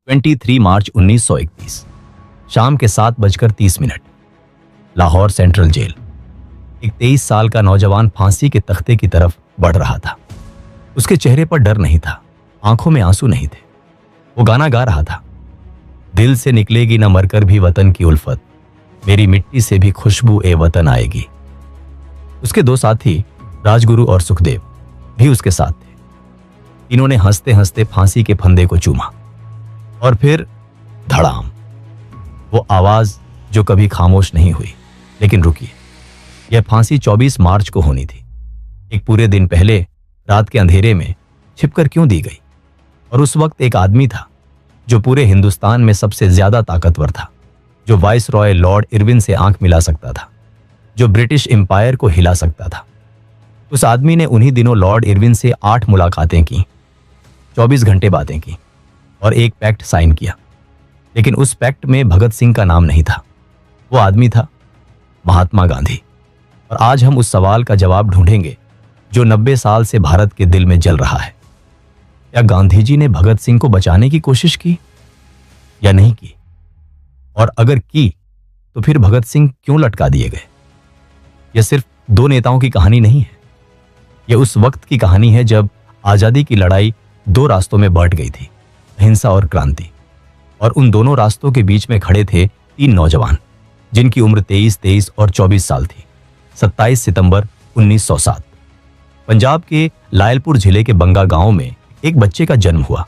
23 मार्च 1931 शाम के 7:30 Lahore central jail. एक 23 साल का नौजवान फांसी के तख्ते की तरफ बढ़ रहा था। उसके चेहरे पर डर नहीं था, आंखों में आंसू नहीं थे। वो गाना गा रहा था, दिल से निकलेगी न मरकर भी वतन की उल्फत, मेरी मिट्टी से भी खुशबू ए वतन आएगी। उसके दो साथी राजगुरु और सुखदेव भी उसके साथ थे। इन्होंने हंसते हंसते फांसी के फंदे को चूमा और फिर धड़ाम, वो आवाज जो कभी खामोश नहीं हुई। लेकिन रुकिए, यह फांसी 24 मार्च को होनी थी। एक पूरे दिन पहले रात के अंधेरे में छिपकर क्यों दी गई? और उस वक्त एक आदमी था जो पूरे हिंदुस्तान में सबसे ज्यादा ताकतवर था, जो वाइस रॉय लॉर्ड इरविन से आंख मिला सकता था, जो ब्रिटिश एम्पायर को हिला सकता था। उस आदमी ने उन्हीं दिनों लॉर्ड इरविन से 8 मुलाकातें की, 24 घंटे बातें की और एक पैक्ट साइन किया। लेकिन उस पैक्ट में भगत सिंह का नाम नहीं था। वो आदमी था महात्मा गांधी। और आज हम उस सवाल का जवाब ढूंढेंगे जो 90 साल से भारत के दिल में जल रहा है। क्या गांधी जी ने भगत सिंह को बचाने की कोशिश की या नहीं की? और अगर की तो फिर भगत सिंह क्यों लटका दिए गए? यह सिर्फ दो नेताओं की कहानी नहीं है, यह उस वक्त की कहानी है जब आजादी की लड़ाई दो रास्तों में बंट गई थी, अहिंसा और क्रांति। और उन दोनों रास्तों के बीच में खड़े थे 3 नौजवान जिनकी उम्र 23 और 24 साल थी। 27 सितंबर 1907 पंजाब के लायलपुर जिले के बंगा गांव में एक बच्चे का जन्म हुआ।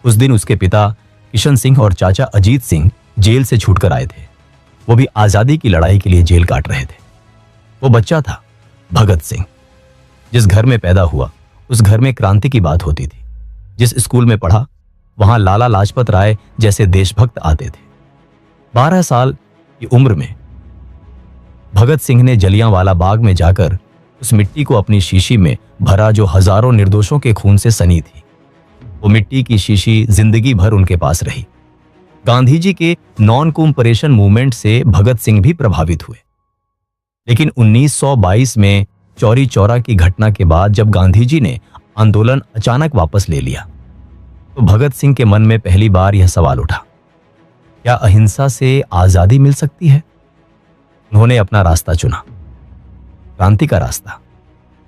उस दिन उसके पिता किशन सिंह और चाचा अजीत सिंह जेल से छूटकर आए थे। वो भी आजादी की लड़ाई के लिए जेल काट रहे थे। वो बच्चा था भगत सिंह। जिस घर में पैदा हुआ उस घर में क्रांति की बात होती थी। जिस स्कूल में पढ़ा वहां लाला लाजपत राय जैसे देशभक्त आते थे। 12 साल की उम्र में भगत सिंह ने जलियांवाला बाग में जाकर उस मिट्टी को अपनी शीशी में भरा जो हजारों निर्दोषों के खून से सनी थी। वो मिट्टी की शीशी जिंदगी भर उनके पास रही। गांधी जी के नॉन कोऑपरेशन मूवमेंट से भगत सिंह भी प्रभावित हुए। लेकिन 1922 में चौरी चौरा की घटना के बाद जब गांधी जी ने आंदोलन अचानक वापस ले लिया तो भगत सिंह के मन में पहली बार यह सवाल उठा, क्या अहिंसा से आजादी मिल सकती है? उन्होंने अपना रास्ता चुना, क्रांति का रास्ता।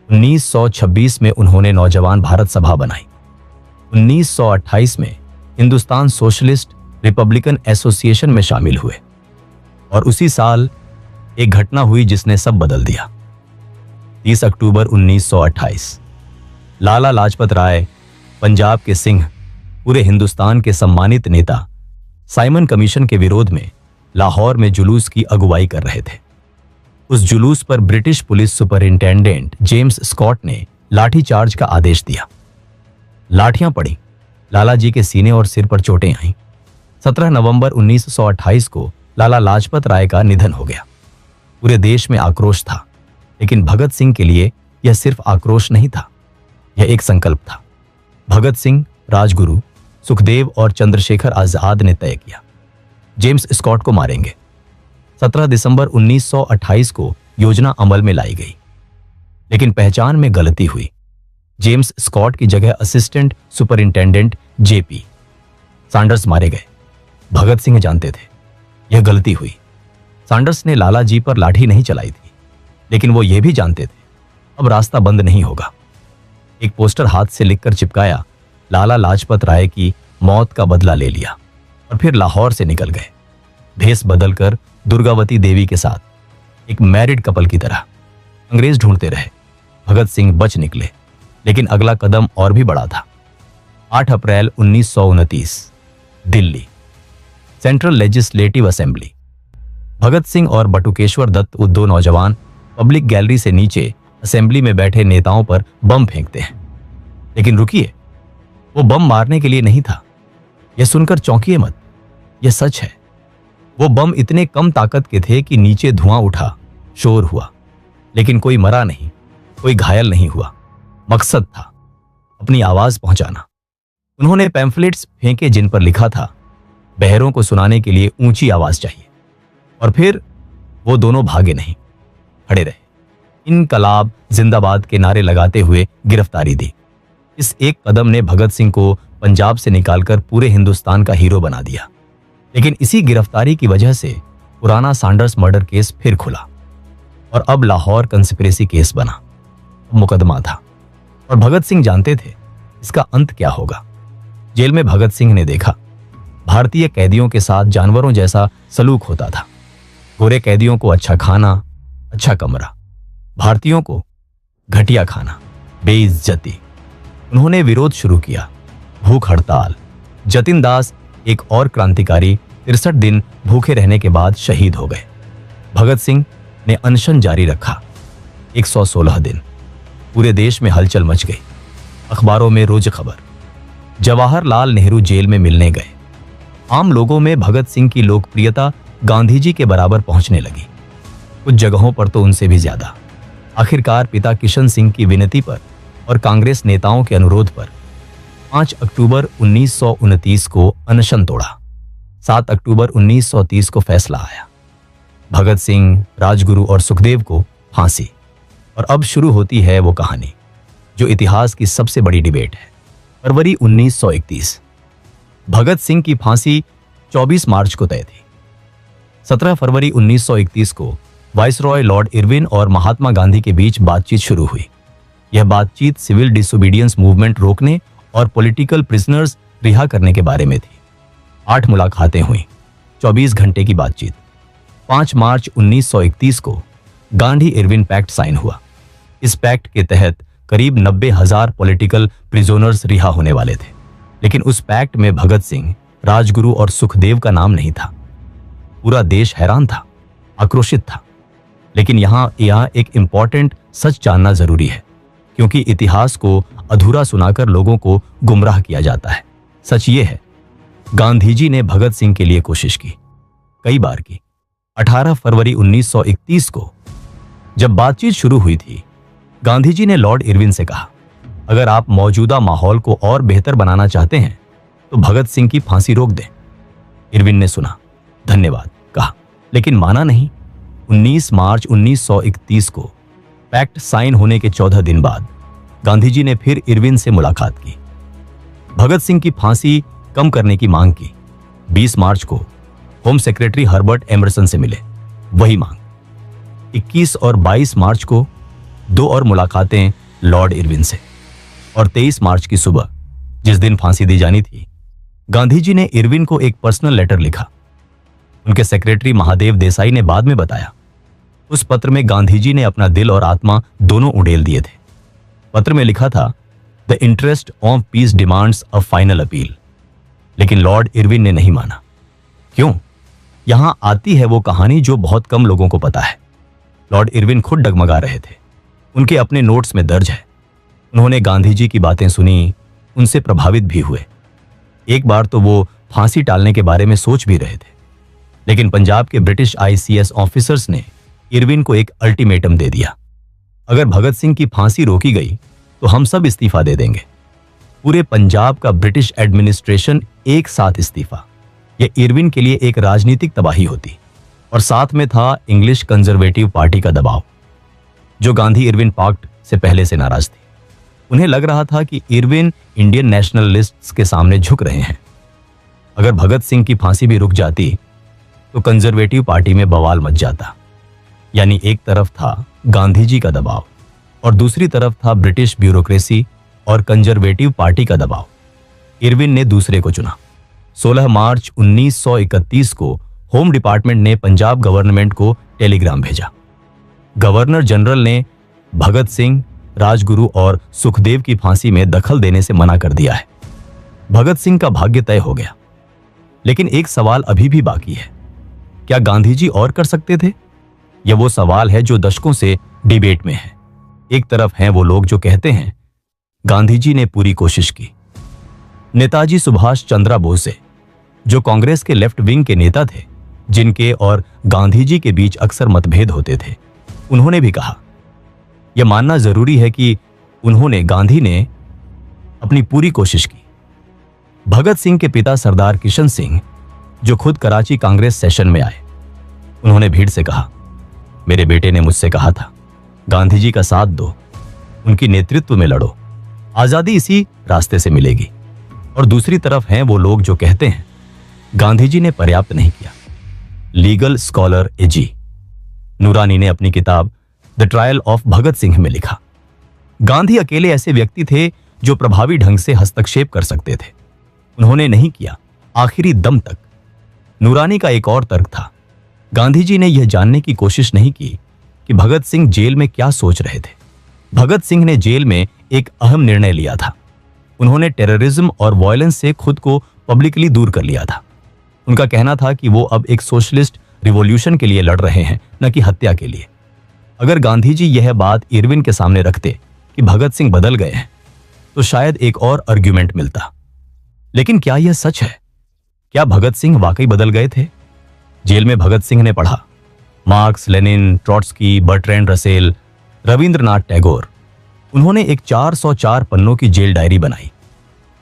1926 में उन्होंने नौजवान भारत सभा बनाई। 1928 में हिंदुस्तान सोशलिस्ट रिपब्लिकन एसोसिएशन में शामिल हुए। और उसी साल एक घटना हुई जिसने सब बदल दिया। 30 अक्टूबर 1928 लाला लाजपत राय, पंजाब के सिंह, पूरे हिंदुस्तान के सम्मानित नेता, साइमन कमीशन के विरोध में लाहौर में जुलूस की अगुवाई कर रहे थे। उस जुलूस पर British police superintendent James Scott ने लाठीचार्ज का आदेश दिया। लाठियां पड़ी, लाला जी के सीने और सिर पर चोटें आईं। 17 नवंबर 1928 को लाला लाजपत राय का निधन हो गया। पूरे देश में आक्रोश था, लेकिन भगत सिंह के लिए यह सिर्फ आक्रोश नहीं था, यह एक संकल्प था। भगत सिंह, राजगुरु, सुखदेव और चंद्रशेखर आजाद ने तय किया, जेम्स स्कॉट को मारेंगे। 17 दिसंबर 1928 को योजना अमल में लाई गई, लेकिन पहचान में गलती हुई। जेम्स स्कॉट की जगह असिस्टेंट सुपरिंटेंडेंट जेपी सैंडर्स मारे गए। भगत सिंह जानते थे यह गलती हुई। सैंडर्स ने लाला जी पर लाठी नहीं चलाई थी, लेकिन वो ये भी जानते थे अब रास्ता बंद नहीं होगा। एक पोस्टर हाथ से लिखकर चिपकाया, लाला लाजपत राय की मौत का बदला ले लिया, और फिर लाहौर से निकल गए, भेष बदलकर दुर्गावती देवी के साथ, एक मैरिड कपल की तरह। अंग्रेज ढूंढते रहे, भगत सिंह बच निकले, लेकिन अगला कदम और भी बड़ा था। 8 अप्रैल 1929 Delhi, central legislative assembly. Bhagat Singh और बटुकेश्वर दत्त, वो दो नौजवान, पब्लिक गैलरी से नीचे असेंबली में बैठे नेताओं पर बम फेंकते हैं। लेकिन रुकिए, वो बम मारने के लिए नहीं था। यह सुनकर चौंकिए मत, यह सच है। वो बम इतने कम ताकत के थे कि नीचे धुआं उठा, शोर हुआ, लेकिन कोई मरा नहीं, कोई घायल नहीं हुआ। मकसद था अपनी आवाज पहुंचाना। उन्होंने पैम्फलेट्स फेंके जिन पर लिखा था, बहरों को सुनाने के लिए ऊंची आवाज चाहिए। और फिर वो दोनों भागे नहीं, खड़े रहे, इनकलाब जिंदाबाद के नारे लगाते हुए गिरफ्तारी दी। इस एक कदम ने भगत सिंह को पंजाब से निकालकर पूरे हिंदुस्तान का हीरो बना दिया। लेकिन इसी गिरफ्तारी की वजह से पुराना सैंडर्स मर्डर केस फिर खुला और अब लाहौर कंस्पिरेसी केस बना, मुकदमा था। और भगत सिंह जानते थे इसका अंत क्या होगा। जेल में भगत सिंह ने देखा भारतीय कैदियों के साथ जानवरों जैसा सलूक होता था। गोरे कैदियों को अच्छा खाना, अच्छा कमरा, भारतीयों को घटिया खाना, बेइज्जती। उन्होंने विरोध शुरू किया, भूख हड़ताल। जतिन दास, एक और क्रांतिकारी, 63 दिन भूखे रहने के बाद शहीद हो गए। भगत सिंह ने अनशन जारी रखा 116 दिन। पूरे देश में हलचल मच गई, अखबारों में रोज खबर। जवाहरलाल नेहरू जेल में मिलने गए। आम लोगों में भगत सिंह की लोकप्रियता गांधी जी के बराबर पहुंचने लगी, कुछ जगहों पर तो उनसे भी ज्यादा। आखिरकार पिता किशन सिंह की विनती पर और कांग्रेस नेताओं के अनुरोध पर 5 अक्टूबर 1929 को अनशन तोड़ा। 7 अक्टूबर 1930 को फैसला आया, भगत सिंह, राजगुरु और सुखदेव को फांसी। और अब शुरू होती है वो कहानी जो इतिहास की सबसे बड़ी डिबेट है। फरवरी 1931, भगत सिंह की फांसी 24 मार्च को तय थी। 17 फरवरी 1931 को वाइसरॉय लॉर्ड इरविन और महात्मा गांधी के बीच बातचीत शुरू हुई। यह बातचीत सिविल डिसोबीडियंस मूवमेंट रोकने और पॉलिटिकल प्रिजनर्स रिहा करने के बारे में थी। 8 मुलाकातें हुई, 24 घंटे की बातचीत। 5 मार्च 1931 को गांधी इरविन पैक्ट साइन हुआ। इस पैक्ट के तहत करीब 90,000 पॉलिटिकल प्रिजनर्स रिहा होने वाले थे। लेकिन उस पैक्ट में भगत सिंह, राजगुरु और सुखदेव का नाम नहीं था। पूरा देश हैरान था, आक्रोशित था। लेकिन यहां एक इंपॉर्टेंट सच जानना जरूरी है, क्योंकि इतिहास को अधूरा सुनाकर लोगों को गुमराह किया जाता है। सच ये है, गांधी जी ने भगत सिंह के लिए कोशिश की, कई बार की। 18 फरवरी 1931 को जब बातचीत शुरू हुई थी, गांधी जी ने लॉर्ड इरविन से कहा, अगर आप मौजूदा माहौल को और बेहतर बनाना चाहते हैं तो भगत सिंह की फांसी रोक दें। इरविन ने सुना, धन्यवाद कहा, लेकिन माना नहीं। 19 मार्च 1931 को पैक्ट साइन होने के 14 दिन बाद गांधी जी ने फिर इरविन से मुलाकात की, भगत सिंह की फांसी कम करने की मांग की। 20 मार्च को होम सेक्रेटरी हर्बर्ट एमरसन से मिले, वही मांग। 21 और 22 मार्च को 2 और मुलाकातें लॉर्ड इरविन से। और 23 मार्च की सुबह, जिस दिन फांसी दी जानी थी, गांधी जी ने इरविन को एक पर्सनल लेटर लिखा। उनके सेक्रेटरी महादेव देसाई ने बाद में बताया, उस पत्र में गांधी जी ने अपना दिल और आत्मा दोनों उड़ेल दिए थे। पत्र में लिखा था, the interest of peace demands a final appeal. लेकिन लॉर्ड इरविन ने नहीं माना। क्यों? यहां आती है वो कहानी जो बहुत कम लोगों को पता है। लॉर्ड इरविन खुद डगमगा रहे थे, उनके अपने नोट्स में दर्ज है। उन्होंने गांधी जी की बातें सुनी, उनसे प्रभावित भी हुए। एक बार तो वो फांसी टालने के बारे में सोच भी रहे थे। लेकिन पंजाब के ब्रिटिश ICS ऑफिसर्स ने इरविन को एक अल्टीमेटम दे दिया, अगर भगत सिंह की फांसी रोकी गई तो हम सब इस्तीफा दे देंगे। पूरे पंजाब का ब्रिटिश एडमिनिस्ट्रेशन एक साथ इस्तीफा। यह इरविन के लिए एक राजनीतिक तबाही होती। और साथ में था इंग्लिश कंजर्वेटिव पार्टी का दबाव, जो गांधी इरविन पैक्ट से पहले से नाराज थी। उन्हें लग रहा था कि इरविन इंडियन नेशनलिस्ट्स के सामने झुक रहे हैं। अगर भगत सिंह की फांसी भी रुक जाती तो कंजर्वेटिव पार्टी में बवाल मच जाता। यानी एक तरफ था गांधी जी का दबाव और दूसरी तरफ था ब्रिटिश ब्यूरोक्रेसी और कंजर्वेटिव पार्टी का दबाव। इरविन ने दूसरे को चुना। 16 मार्च 1931 को होम डिपार्टमेंट ने पंजाब गवर्नमेंट को टेलीग्राम भेजा। गवर्नर जनरल ने भगत सिंह, राजगुरु और सुखदेव की फांसी में दखल देने से मना कर दिया है। भगत सिंह का भाग्य तय हो गया। लेकिन एक सवाल अभी भी बाकी है, क्या गांधी जी और कर सकते थे? यह वो सवाल है जो दशकों से डिबेट में है। एक तरफ हैं वो लोग जो कहते हैं गांधी जी ने पूरी कोशिश की। नेताजी सुभाष चंद्र बोसे, जो कांग्रेस के लेफ्ट विंग के नेता थे, जिनके और गांधी जी के बीच अक्सर मतभेद होते थे, उन्होंने भी कहा यह मानना जरूरी है कि गांधी ने अपनी पूरी कोशिश की। भगत सिंह के पिता सरदार किशन सिंह, जो खुद कराची कांग्रेस सेशन में आए, उन्होंने भीड़ से कहा, मेरे बेटे ने मुझसे कहा था गांधी जी का साथ दो, उनकी नेतृत्व में लड़ो, आजादी इसी रास्ते से मिलेगी। और दूसरी तरफ हैं वो लोग जो कहते हैं गांधी जी ने पर्याप्त नहीं किया। लीगल स्कॉलर एजी नूरानी ने अपनी किताब the trial of Bhagat Singh में लिखा, गांधी अकेले ऐसे व्यक्ति थे जो प्रभावी ढंग से हस्तक्षेप कर सकते थे, उन्होंने नहीं किया आखिरी दम तक। नूरानी का एक और तर्क था, गांधी जी ने यह जानने की कोशिश नहीं की कि भगत सिंह जेल में क्या सोच रहे थे। भगत सिंह ने जेल में एक अहम निर्णय लिया था, उन्होंने टेररिज्म और वायलेंस से खुद को पब्लिकली दूर कर लिया था। उनका कहना था कि वो अब एक सोशलिस्ट रिवॉल्यूशन के लिए लड़ रहे हैं, न कि हत्या के लिए। अगर गांधी जी यह बात इरविन के सामने रखते कि भगत सिंह बदल गए हैं, तो शायद एक और आर्ग्यूमेंट मिलता। लेकिन क्या यह सच है? क्या भगत सिंह वाकई बदल गए थे? जेल में भगत सिंह ने पढ़ा marks, Lenin, Trotsky, Bertrand Russell, Rabindranath Tagore. उन्होंने एक 404 पन्नों की जेल डायरी बनाई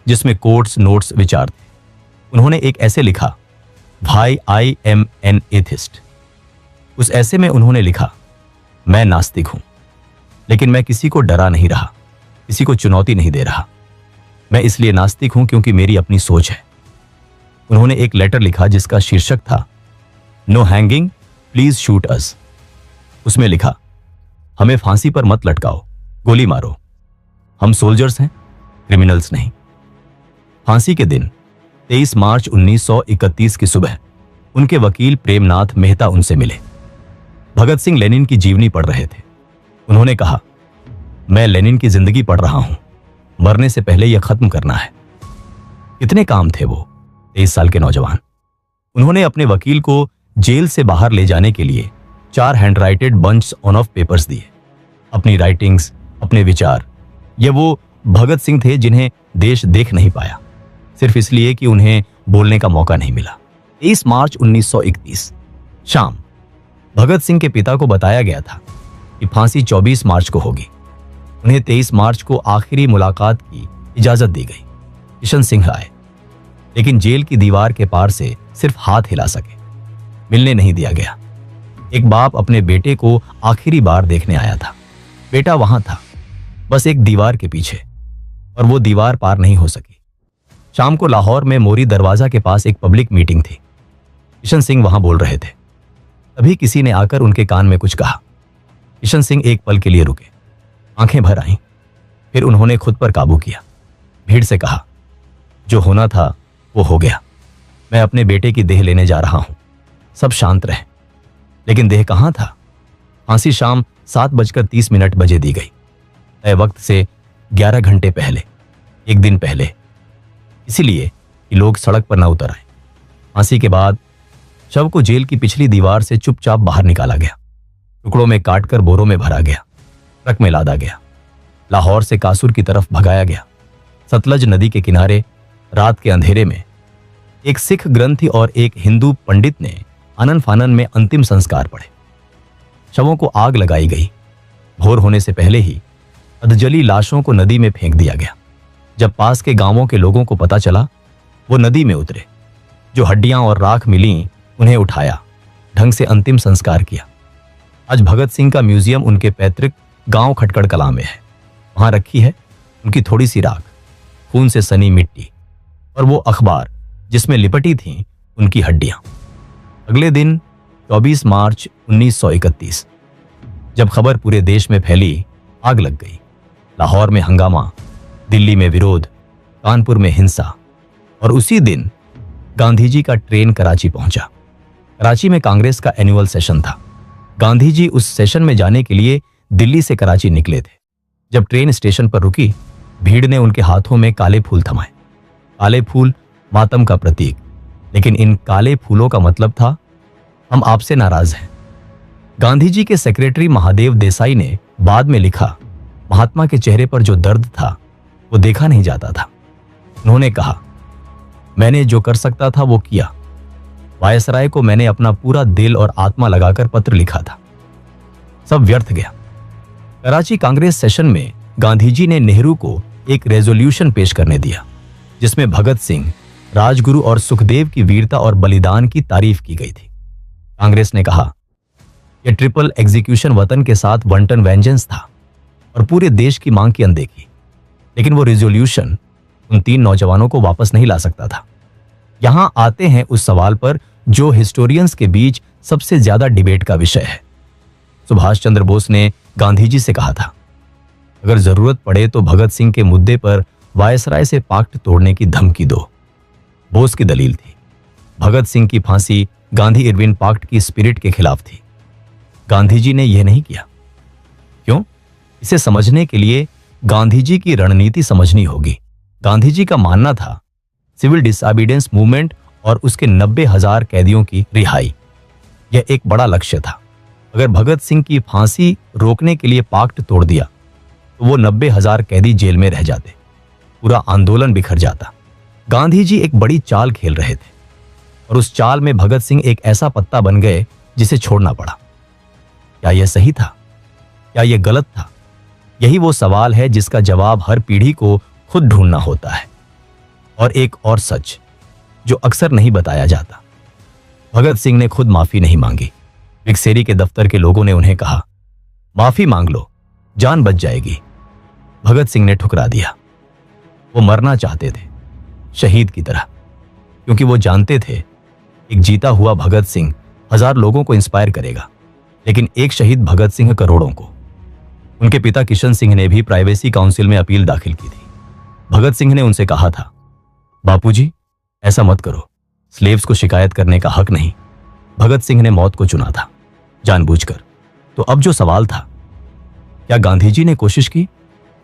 जिसमें कोट्स, नोट्स, विचार थे। उन्होंने एक ऐसे लिखा, भाई आई एम एन एथिस्ट। उस ऐसे में उन्होंने लिखा, मैं नास्तिक हूं, लेकिन मैं किसी को डरा नहीं रहा, किसी को चुनौती नहीं दे रहा। मैं इसलिए नास्तिक हूं क्योंकि मेरी अपनी सोच है। उन्होंने एक लेटर लिखा जिसका शीर्षक था नो हैंगिंग, प्लीज शूट अस। उसमें लिखा, हमें फांसी पर मत लटकाओ, गोली मारो, हम सोल्जर्स हैं, क्रिमिनल्स नहीं। फांसी के दिन 23 मार्च 1931 की सुबह उनके वकील प्रेमनाथ मेहता उनसे मिले। भगत सिंह लेनिन की जीवनी पढ़ रहे थे। उन्होंने कहा, मैं लेनिन की जिंदगी पढ़ रहा हूं, मरने से पहले यह खत्म करना है। कितने काम थे वो 23 साल के नौजवान। उन्होंने अपने वकील को जेल से बाहर ले जाने के लिए 4 हैंडराइटेड बंच ऑफ पेपर्स दिए, अपनी राइटिंग्स, अपने विचार। ये वो भगत सिंह थे जिन्हें देश देख नहीं पाया, सिर्फ इसलिए कि उन्हें बोलने का मौका नहीं मिला। 23 मार्च 1931 शाम भगत सिंह के पिता को बताया गया था कि फांसी 24 मार्च को होगी। उन्हें 23 मार्च को आखिरी मुलाकात की इजाजत दी गई। किशन सिंह आए, लेकिन जेल की दीवार के पार से सिर्फ हाथ हिला सके, मिलने नहीं दिया गया। एक बाप अपने बेटे को आखिरी बार देखने आया था। बेटा वहां था, बस एक दीवार के पीछे, और वो दीवार पार नहीं हो सकी। शाम को लाहौर में मोरी दरवाजा के पास एक पब्लिक मीटिंग थी। किशन सिंह वहां बोल रहे थे। तभी किसी ने आकर उनके कान में कुछ कहा। किशन सिंह एक पल के लिए रुके, आंखें भर आईं। फिर उन्होंने खुद पर काबू किया, भीड़ से कहा, जो होना था वो हो गया। मैं अपने बेटे की देह लेने जा रहा हूं। सब शांत रहे। लेकिन देह कहां था? फांसी शाम 7:30 बजे दी गई, तय वक्त से 11 घंटे पहले, एक दिन पहले, इसीलिए कि लोग सड़क पर न उतर आए। फांसी के बाद शव को जेल की पिछली दीवार से चुपचाप बाहर निकाला गया, टुकड़ों में काटकर बोरों में भरा गया, ट्रक में लादा गया, लाहौर से कासुर की तरफ भगाया गया। सतलज नदी के किनारे रात के अंधेरे में एक सिख ग्रंथी और एक हिंदू पंडित ने आनन फानन में अंतिम संस्कार पढ़े। शवों को आग लगाई गई। भोर होने से पहले ही अधजली लाशों को नदी में फेंक दिया गया। जब पास के गांवों के लोगों को पता चला, वो नदी में उतरे। जो हड्डियां और राख मिली उन्हें उठाया, ढंग से अंतिम संस्कार किया। आज भगत सिंह का म्यूजियम उनके पैतृक गांव खटकड़ कलां में है। वहां रखी है उनकी थोड़ी सी राख, खून से सनी मिट्टी और वो अखबार जिसमें लिपटी थीं उनकी हड्डियां। अगले दिन 24 मार्च 1931 जब खबर पूरे देश में फैली, आग लग गई। लाहौर में हंगामा, दिल्ली में विरोध, कानपुर में हिंसा, और उसी दिन गांधी जी का ट्रेन कराची पहुंचा। कराची में कांग्रेस का एनुअल सेशन था। गांधी जी उस सेशन में जाने के लिए दिल्ली से कराची निकले थे। जब ट्रेन स्टेशन पर रुकी, भीड़ ने उनके हाथों में काले फूल थमाए। काले फूल मातम का प्रतीक, लेकिन इन काले फूलों का मतलब था, हम आपसे नाराज हैं। गांधी जी के सेक्रेटरी महादेव देसाई ने बाद में लिखा, महात्मा के चेहरे पर जो दर्द था वो देखा नहीं जाता था। उन्होंने कहा, मैंने जो कर सकता था वो किया। वायसराय को मैंने अपना पूरा दिल और आत्मा लगाकर पत्र लिखा था, सब व्यर्थ गया। कराची कांग्रेस सेशन में गांधी जी ने नेहरू को एक रेजोल्यूशन पेश करने दिया जिसमें भगत सिंह, राजगुरु और सुखदेव की वीरता और बलिदान की तारीफ की गई थी। कांग्रेस ने कहा, यह ट्रिपल एग्जीक्यूशन वतन के साथ वंटन वेंजेंस था और पूरे देश की मांग की अनदेखी। लेकिन वो रेजोल्यूशन उन 3 नौजवानों को वापस नहीं ला सकता था। यहां आते हैं उस सवाल पर जो हिस्टोरियंस के बीच सबसे ज्यादा डिबेट का विषय है। सुभाष चंद्र बोस ने गांधी जी से कहा था, अगर जरूरत पड़े तो भगत सिंह के मुद्दे पर वायसराय से पाक्ट तोड़ने की धमकी दो। बोस की दलील थी, भगत सिंह की फांसी गांधी इरविन पाक्ट की स्पिरिट के खिलाफ थी। गांधी जी ने यह नहीं किया। क्यों? इसे समझने के लिए गांधी जी की रणनीति समझनी होगी। गांधी जी का मानना था सिविल डिसऑबीडियंस मूवमेंट और उसके 90,000 कैदियों की रिहाई, यह एक बड़ा लक्ष्य था। अगर भगत सिंह की फांसी रोकने के लिए पाक्ट तोड़ दिया तो वो 90,000 कैदी जेल में रह जाते, पूरा आंदोलन बिखर जाता। गांधी जी एक बड़ी चाल खेल रहे थे और उस चाल में भगत सिंह एक ऐसा पत्ता बन गए जिसे छोड़ना पड़ा। क्या यह सही था? क्या यह गलत था? यही वो सवाल है जिसका जवाब हर पीढ़ी को खुद ढूंढना होता है। और एक और सच जो अक्सर नहीं बताया जाता, भगत सिंह ने खुद माफी नहीं मांगी। विक्सेरी के दफ्तर के लोगों ने उन्हें कहा, माफी मांग लो, जान बच जाएगी। भगत सिंह ने ठुकरा दिया। वो मरना चाहते थे, शहीद की तरह, क्योंकि वो जानते थे एक जीता हुआ भगत सिंह 1000 लोगों को इंस्पायर करेगा, लेकिन एक शहीद भगत सिंह करोड़ों को। उनके पिता किशन सिंह ने भी प्राइवेसी काउंसिल में अपील दाखिल की थी। भगत सिंह ने उनसे कहा था, बापूजी ऐसा मत करो, स्लेव्स को शिकायत करने का हक नहीं। भगत सिंह ने मौत को चुना था, जानबूझकर। तो अब जो सवाल था, क्या गांधी जी ने कोशिश की?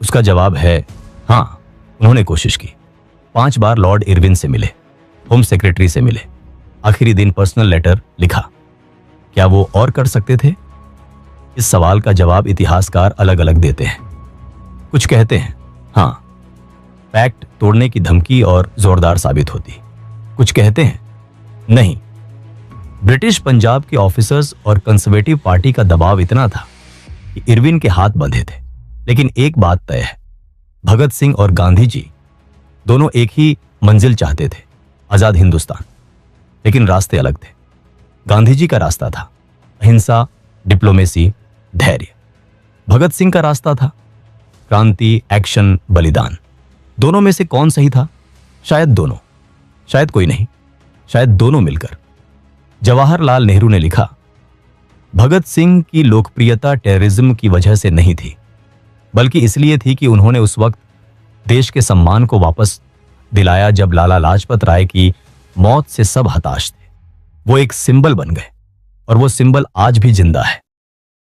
उसका जवाब है हां, उन्होंने कोशिश की। 5 बार लॉर्ड इरविन से मिले, होम सेक्रेटरी से मिले, आखिरी दिन पर्सनल लेटर लिखा। क्या वो और कर सकते थे? इस सवाल का जवाब इतिहासकार अलग अलग देते हैं। कुछ कहते हैं हां, पैक्ट तोड़ने की धमकी और जोरदार साबित होती। कुछ कहते हैं नहीं, ब्रिटिश पंजाब के ऑफिसर्स और कंजर्वेटिव पार्टी का दबाव इतना था कि इरविन के हाथ बंधे थे। लेकिन एक बात तय है, भगत सिंह और गांधी जी दोनों एक ही मंजिल चाहते थे, आजाद हिंदुस्तान, लेकिन रास्ते अलग थे। गांधी जी का रास्ता था अहिंसा, डिप्लोमेसी, धैर्य। भगत सिंह का रास्ता था क्रांति, एक्शन, बलिदान। दोनों में से कौन सही था? शायद दोनों, शायद कोई नहीं, शायद दोनों मिलकर। जवाहरलाल नेहरू ने लिखा, भगत सिंह की लोकप्रियता टेररिज्म की वजह से नहीं थी, बल्कि इसलिए थी कि उन्होंने उस वक्त देश के सम्मान को वापस दिलाया जब लाला लाजपत राय की मौत से सब हताश थे। वो एक सिंबल बन गए और वो सिंबल आज भी जिंदा है।